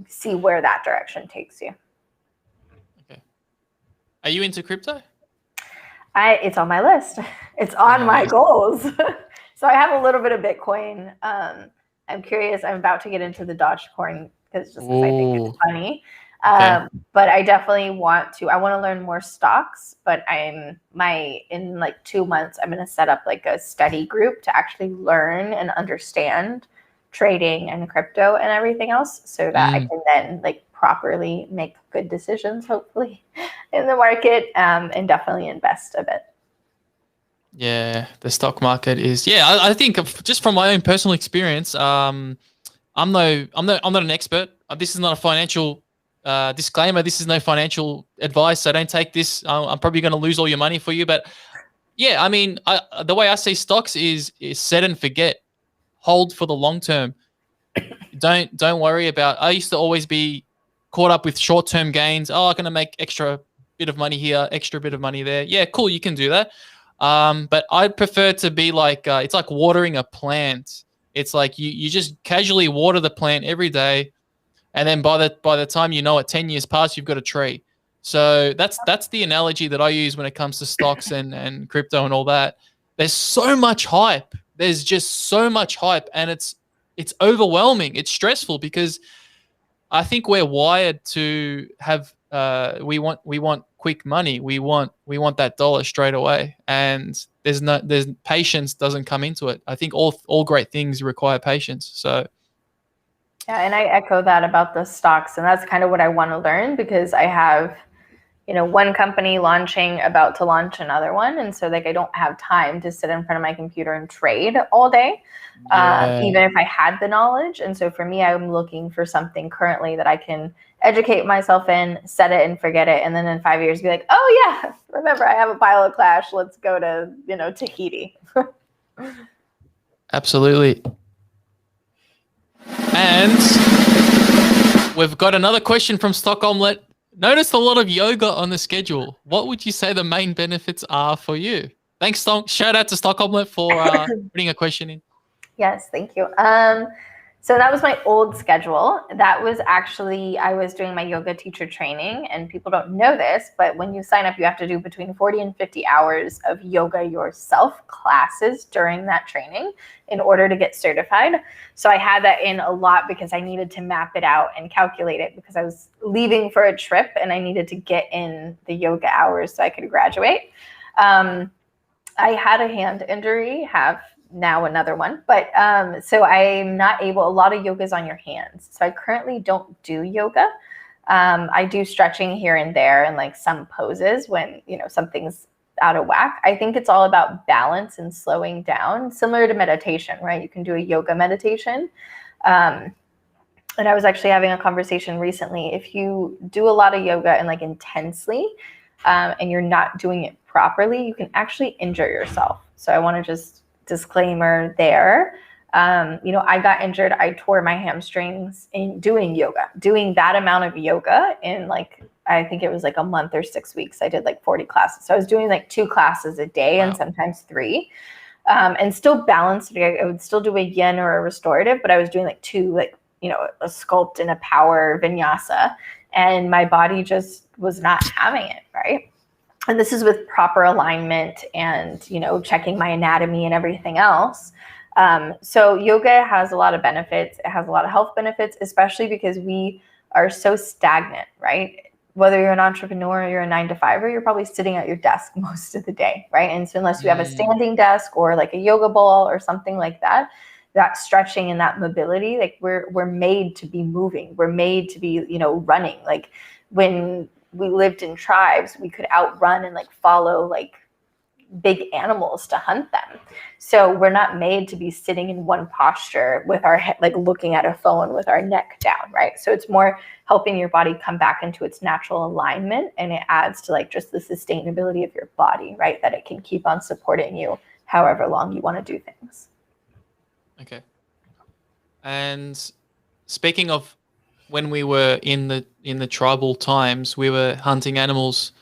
see where that direction takes you. Okay. Are you into crypto? It's on my list. It's on my goals. So I have a little bit of Bitcoin. I'm curious. I'm about to get into the Dogecoin because I think it's funny. Okay. But I definitely want to learn more stocks, but in like 2 months, I'm going to set up like a study group to actually learn and understand trading and crypto and everything else, so that I can then like properly make good decisions, hopefully, in the market, and definitely invest a bit. Yeah, the stock market is, I think just from my own personal experience, I'm not an expert. This is not a financial disclaimer. This is no financial advice, so don't take this. I'm probably going to lose all your money for you, but yeah, I mean, the way I see stocks is set and forget. Hold for the long term. Don't worry about. I used to always be caught up with short-term gains. Oh, I'm going to make extra bit of money here, extra bit of money there. Yeah, cool, you can do that. But I'd prefer to be like, it's like watering a plant. It's like you just casually water the plant every day, and then by the time you know it, 10 years pass, you've got a tree. So that's the analogy that I use when it comes to stocks and crypto and all that. There's so much hype. There's just so much hype, and it's overwhelming. It's stressful because I think we're wired to have we want quick money. We want that dollar straight away, and there's patience doesn't come into it. I think all great things require patience. So yeah, and I echo that about the stocks, and that's kind of what I want to learn, because I have one company launching, about to launch another one. And so like, I don't have time to sit in front of my computer and trade all day, even if I had the knowledge. And so for me, I'm looking for something currently that I can educate myself in, set it and forget it. And then in 5 years be like, oh yeah, remember I have a pilot class. Let's go to, Tahiti. Absolutely. And we've got another question from Stock Omelette. Noticed a lot of yoga on the schedule. What would you say the main benefits are for you? Thanks, Stock. Shout out to Stock Omelette for putting a question in. Yes, thank you. So that was my old schedule. That was actually, I was doing my yoga teacher training, and people don't know this, but when you sign up, you have to do between 40 and 50 hours of yoga yourself classes during that training in order to get certified. So I had that in a lot because I needed to map it out and calculate it because I was leaving for a trip and I needed to get in the yoga hours so I could graduate. I had a hand injury, have now another one, but so I'm not able, a lot of yoga is on your hands. So I currently don't do yoga. I do stretching here and there and like some poses when, something's out of whack. I think it's all about balance and slowing down, similar to meditation, right? You can do a yoga meditation. And I was actually having a conversation recently. If you do a lot of yoga and like intensely, and you're not doing it properly, you can actually injure yourself. So I want to just disclaimer there. I got injured. I tore my hamstrings in doing yoga, doing that amount of yoga in like, I think it was like a month or 6 weeks. I did like 40 classes. So I was doing like 2 classes a day. Wow. And sometimes 3, and still balanced. I would still do a yin or a restorative, but I was doing like 2, like, a sculpt and a power vinyasa, and my body just was not having it. Right. And this is with proper alignment and, checking my anatomy and everything else. So yoga has a lot of benefits. It has a lot of health benefits, especially because we are so stagnant, right? Whether you're an entrepreneur or you're a 9-to-5er, you're probably sitting at your desk most of the day, right? And so unless you have a standing desk or like a yoga ball or something like that, that stretching and that mobility, like we're made to be moving. We're made to be, running. Like when we lived in tribes, we could outrun and like follow like big animals to hunt them. So we're not made to be sitting in one posture with our head, like looking at a phone with our neck down, right? So it's more helping your body come back into its natural alignment, and it adds to like just the sustainability of your body, right? That it can keep on supporting you however long you want to do things. Okay. And speaking of when we were in the tribal times, we were hunting animals.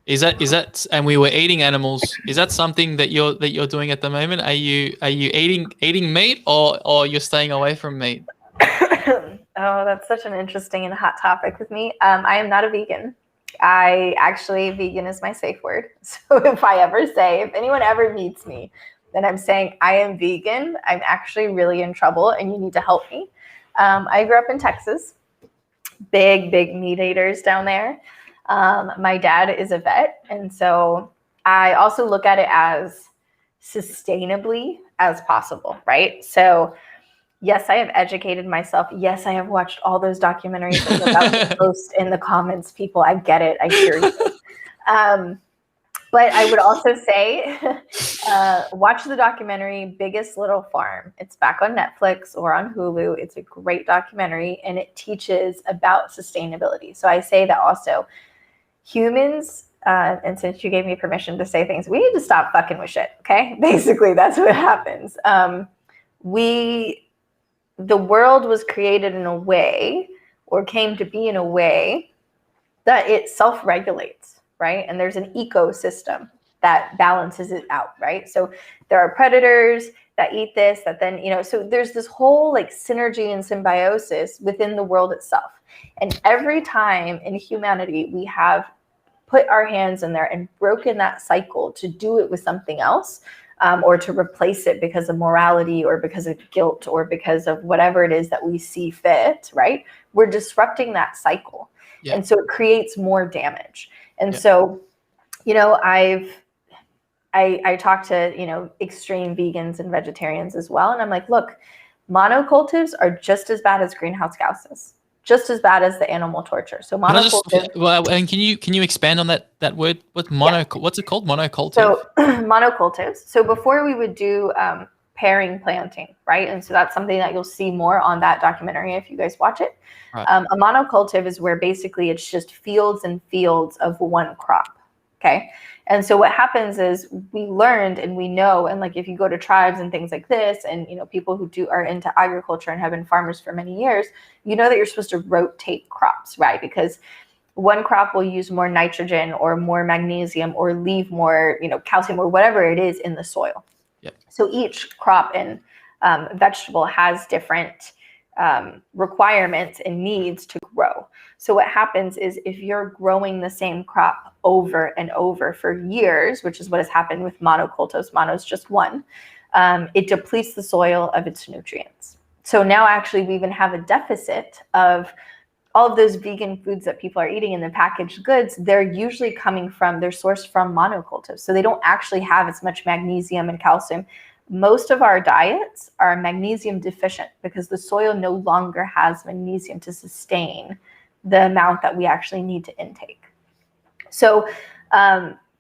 Is that and we were eating animals? Is that something that you're doing at the moment? Are you eating meat or you're staying away from meat? Oh, that's such an interesting and hot topic with me. I am not a vegan. Vegan is my safe word. So if anyone ever meets me, then I'm saying I am vegan, I'm actually really in trouble and you need to help me. I grew up in Texas. Big meat eaters down there. My dad is a vet. And so I also look at it as sustainably as possible, right? So yes, I have educated myself. Yes, I have watched all those documentaries that you're about to post in the comments, people. I get it. I hear you. But I would also say, watch the documentary Biggest Little Farm. It's back on Netflix or on Hulu. It's a great documentary, and it teaches about sustainability. So I say that also. Humans, and since you gave me permission to say things, we need to stop fucking with shit, okay? Basically, that's what happens. The world was created in a way, or came to be in a way, that it self-regulates, right? And there's an ecosystem that balances it out, right? So there are predators that eat this, that then, so there's this whole like synergy and symbiosis within the world itself. And every time in humanity, we have put our hands in there and broken that cycle to do it with something else, or to replace it because of morality or because of guilt or because of whatever it is that we see fit, right? We're disrupting that cycle. Yeah. And so it creates more damage. And so, I talk to, extreme vegans and vegetarians as well. And I'm like, look, monocultives are just as bad as greenhouse gases. just as bad as the animal torture. So monocultive. Well, and can you expand on that word? What's it called? Monocultive. So monocultives. So before we would do pairing planting, right? And so that's something that you'll see more on that documentary if you guys watch it. Right. A monocultive is where basically it's just fields and fields of one crop. Okay. And so what happens is we learned and we know, and like if you go to tribes and things like this, and people who are into agriculture and have been farmers for many years, you know that you're supposed to rotate crops, right? Because one crop will use more nitrogen or more magnesium or leave more, calcium or whatever it is in the soil. Yep. So each crop and vegetable has different requirements and needs to grow. So what happens is if you're growing the same crop over and over for years, which is what has happened with monocultives, mono is just one, it depletes the soil of its nutrients. So now actually we even have a deficit of all of those vegan foods that people are eating in the packaged goods. They're usually they're sourced from monocultives. So they don't actually have as much magnesium and calcium. Most of our diets are magnesium deficient because the soil no longer has magnesium to sustain the amount that we actually need to intake. So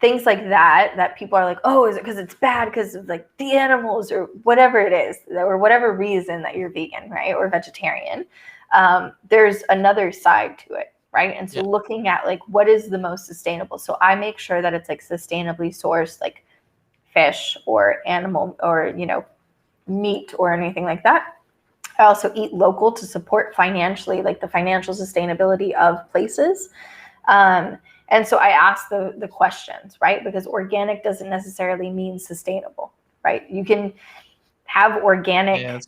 things like that people are like, oh, is it because it's bad because of like the animals or whatever it is, or whatever reason that you're vegan, right, or vegetarian. There's another side to it, right? And so looking at like what is the most sustainable. So I make sure that it's like sustainably sourced, like fish or animal or meat or anything like that. I also eat local to support financially, like the financial sustainability of places. And so I ask the questions, right? Because organic doesn't necessarily mean sustainable, right? You can have organic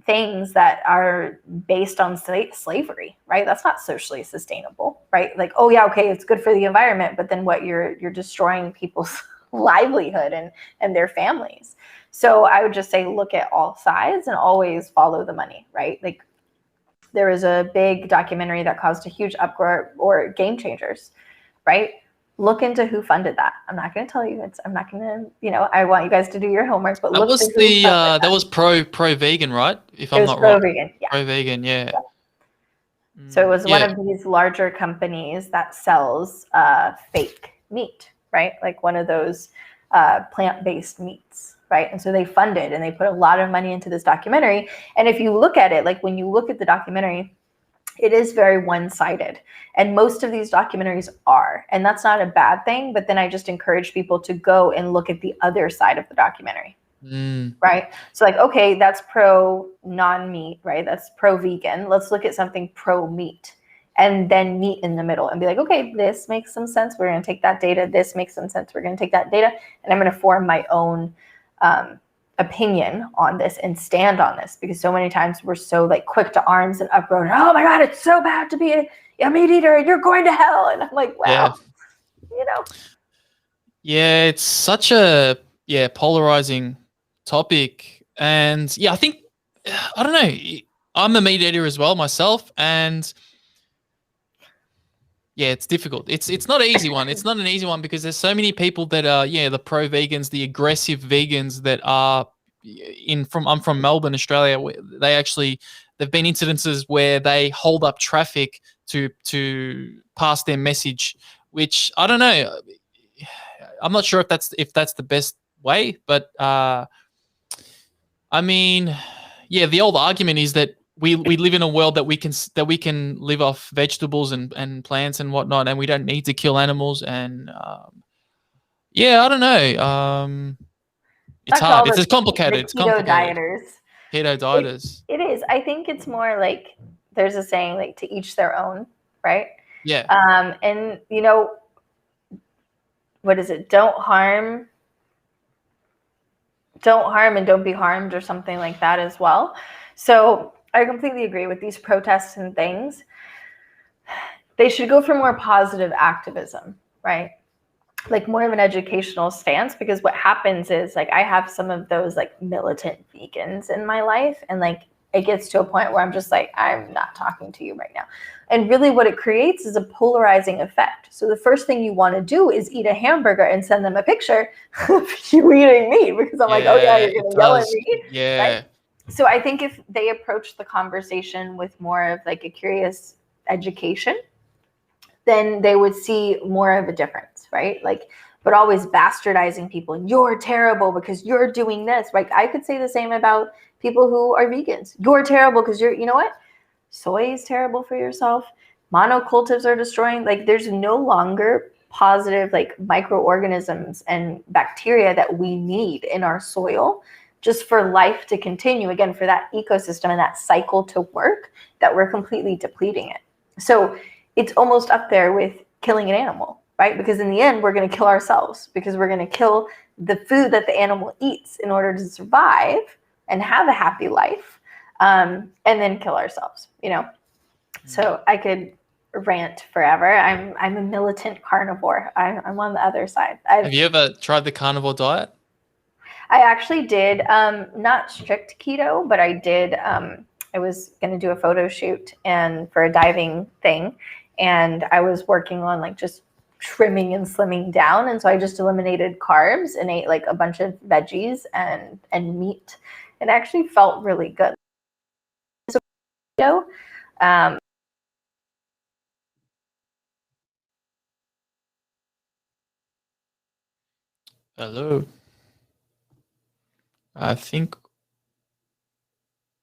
things that are based on slavery, right? That's not socially sustainable, right? Like, oh yeah, okay, it's good for the environment, but then what? You're destroying people's livelihood and their families. So I would just say look at all sides and always follow the money, right? Like there was a big documentary that caused a huge uproar, or Game Changers, right? Look into who funded that. I'm not going to tell you. I'm not going to, I want you guys to do your homework, but look into who funded that. That was pro-vegan, right? If I'm not wrong. Pro-vegan, yeah. Pro-vegan, yeah. So it was one of these larger companies that sells fake meat, right? Like one of those plant-based meats, right? And so they funded and they put a lot of money into this documentary. And if you look at it, like when you look at the documentary, it is very one-sided. And most of these documentaries are. And that's not a bad thing. But then I just encourage people to go and look at the other side of the documentary. Right? So like, okay, that's pro non-meat, right? That's pro-vegan. Let's look at something pro-meat. And then meet in the middle and be like, okay, this makes some sense. We're going to take that data. This makes some sense. We're going to take that data. And I'm going to form my own opinion on this and stand on this, because so many times we're so like quick to arms and uproar. Oh my God, it's so bad to be a meat eater and you're going to hell. And I'm like, wow, Yeah, it's such a polarizing topic. And I think, I don't know, I'm a meat eater as well myself. And it's difficult. It's not an easy one. It's not an easy one because there's so many people that are, the pro-vegans, the aggressive vegans that are I'm from Melbourne, Australia. Where there've been incidences where they hold up traffic to pass their message, which I don't know. I'm not sure if that's the best way, but I mean, the old argument is that we live in a world that we can live off vegetables and plants and whatnot, and we don't need to kill animals. And I don't know. It's hard. It's complicated. It's complicated. Keto dieters. It is. I think it's more like there's a saying like to each their own, right? Yeah. And what is it? Don't harm and don't be harmed, or something like that as well. So I completely agree with these protests and things. They should go for more positive activism, right? Like more of an educational stance, because what happens is like I have some of those like militant vegans in my life, and like it gets to a point where I'm just like, I'm not talking to you right now. And really what it creates is a polarizing effect. So the first thing you want to do is eat a hamburger and send them a picture of you eating meat, because I'm like, oh yeah, you're going to yell at me. Yeah. Right? So I think if they approach the conversation with more of like a curious education, then they would see more of a difference, right? Like, but always bastardizing people, and you're terrible because you're doing this. Like, I could say the same about people who are vegans. You're terrible because you're, you know what? Soy is terrible for yourself. Monocultives are destroying. Like, there's no longer positive like microorganisms and bacteria that we need in our soil just for life to continue, again, for that ecosystem and that cycle to work, that we're completely depleting it. So it's almost up there with killing an animal, right? Because in the end, we're going to kill ourselves, because we're going to kill the food that the animal eats in order to survive and have a happy life, and then kill ourselves, you know? So I could rant forever. I'm a militant carnivore. I'm on the other side. Have you ever tried the carnivore diet? I actually did, not strict keto, but I did. I was going to do a photo shoot and for a diving thing, and I was working on like just trimming and slimming down, and so I just eliminated carbs and ate like a bunch of veggies and meat. It actually felt really good. So, Hello. I think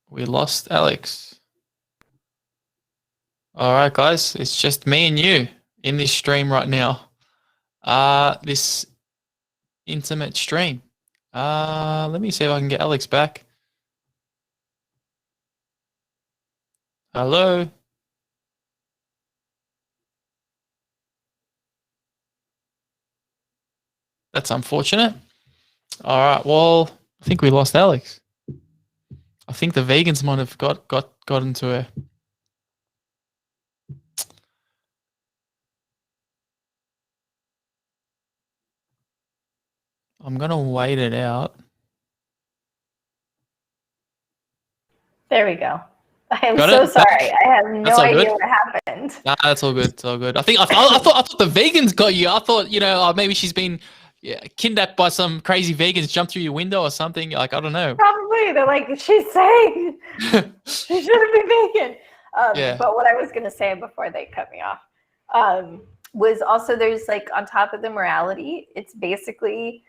we lost Alex. All right, guys, it's just me and you in this stream right now. This intimate stream. Let me see if I can get Alex back. Hello. That's unfortunate. All right, well, I think we lost Alex. I think the vegans might have got into her. I'm gonna wait it out. There we go. I am Got so it? sorry. I have no idea good. what happened. Nah, that's all good. It's all good. I thought the vegans got you. I thought, you know, maybe she's been kidnapped by some crazy vegans, jumped through your window or something. Like, I don't know. Probably. They're like, she's saying she shouldn't be vegan. Yeah. But what I was going to say before they cut me off was also, there's like, on top of the morality, it's basically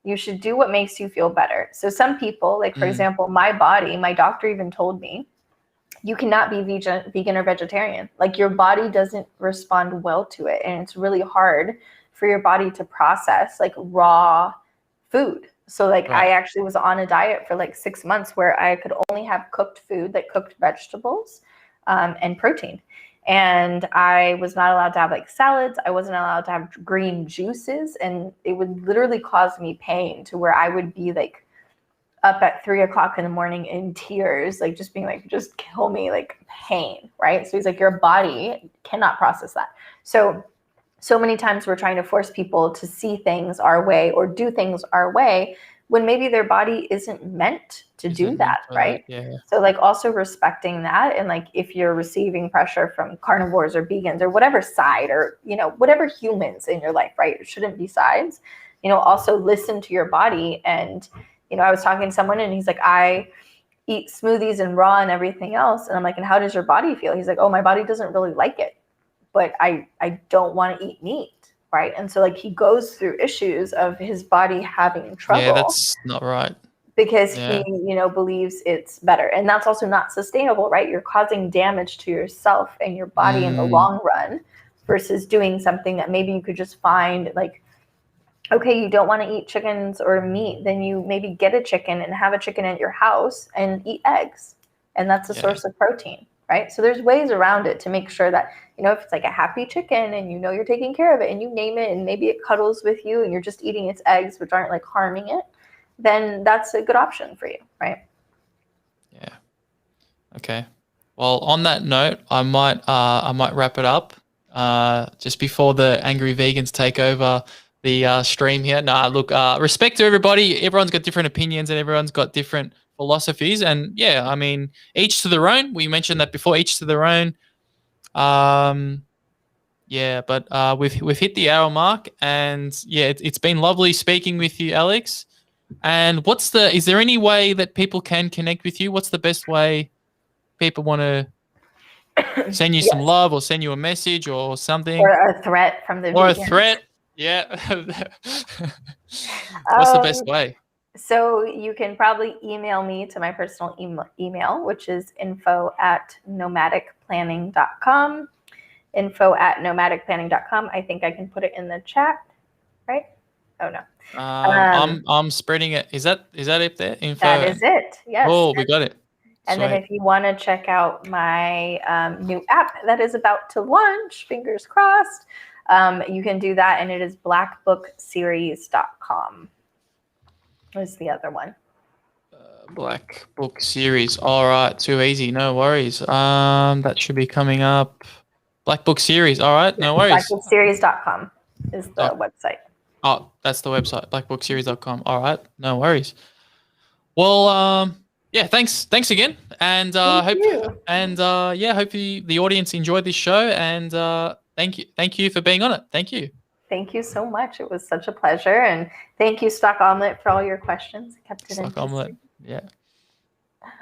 you should do what makes you feel better. So some people, like for example, my body, my doctor even told me, you cannot be vegan or vegetarian. Like, your body doesn't respond well to it. And it's really hard for your body to process like raw food. So like I actually was on a diet for like 6 months where I could only have cooked food, like cooked vegetables and protein. And I was not allowed to have like salads. I wasn't allowed to have green juices. And it would literally cause me pain to where I would be like up at 3 o'clock in the morning in tears, like just being like, just kill me, like pain, right? So he's like, your body cannot process that. So many times we're trying to force people to see things our way or do things our way when maybe their body isn't meant to do that, right? Yeah. So like also respecting that, and like if you're receiving pressure from carnivores or vegans or whatever side, or, you know, whatever humans in your life, right? It shouldn't be sides, you know, also listen to your body. And, you know, I was talking to someone and he's like, I eat smoothies and raw and everything else. And I'm like, and how does your body feel? He's like, oh, my body doesn't really like it, but I don't want to eat meat. Right. And so like he goes through issues of his body having trouble. Yeah, that's not right. Because he, you know, believes it's better. And that's also not sustainable, right? You're causing damage to yourself and your body in the long run versus doing something that maybe you could just find like, okay, you don't want to eat chickens or meat, then you maybe get a chicken and have a chicken at your house and eat eggs. And that's a source of protein, right? So there's ways around it to make sure that, you know, if it's like a happy chicken and you know you're taking care of it and you name it and maybe it cuddles with you and you're just eating its eggs, which aren't like harming it, then that's a good option for you, right? Yeah. Okay. Well, on that note, I might wrap it up just before the angry vegans take over the stream here. Nah, look, respect to everybody. Everyone's got different opinions and everyone's got different philosophies. And yeah, I mean, each to their own. We mentioned that before, each to their own. Yeah, but we've hit the hour mark, and yeah, it's been lovely speaking with you, Alex. And is there any way that people can connect with you? What's the best way people want to send you some love or send you a message or something? Or a threat from the Or vegans. a threat? Yeah. What's the best way? So you can probably email me to my personal email, which is info@nomadicplanning.com. info@nomadicplanning.com. I think I can put it in the chat, right? Oh no. I'm spreading it. Is that it there? Info. That is it. Yes. Oh, we got it. And then if you want to check out my new app that is about to launch, fingers crossed, you can do that, and it is blackbookseries.com. Was the other one. Black Book Series. All right, too easy. No worries. That should be coming up. Black Book Series. All right, no worries. Blackbookseries.com is the website. Oh, that's the website. Blackbookseries.com. All right, no worries. Well, yeah, thanks again, and hopefully the audience enjoyed this show, and thank you for being on it. Thank you. Thank you so much. It was such a pleasure, and thank you, Stock Omelet, for all your questions. Kept it Stock Omelet. Yeah.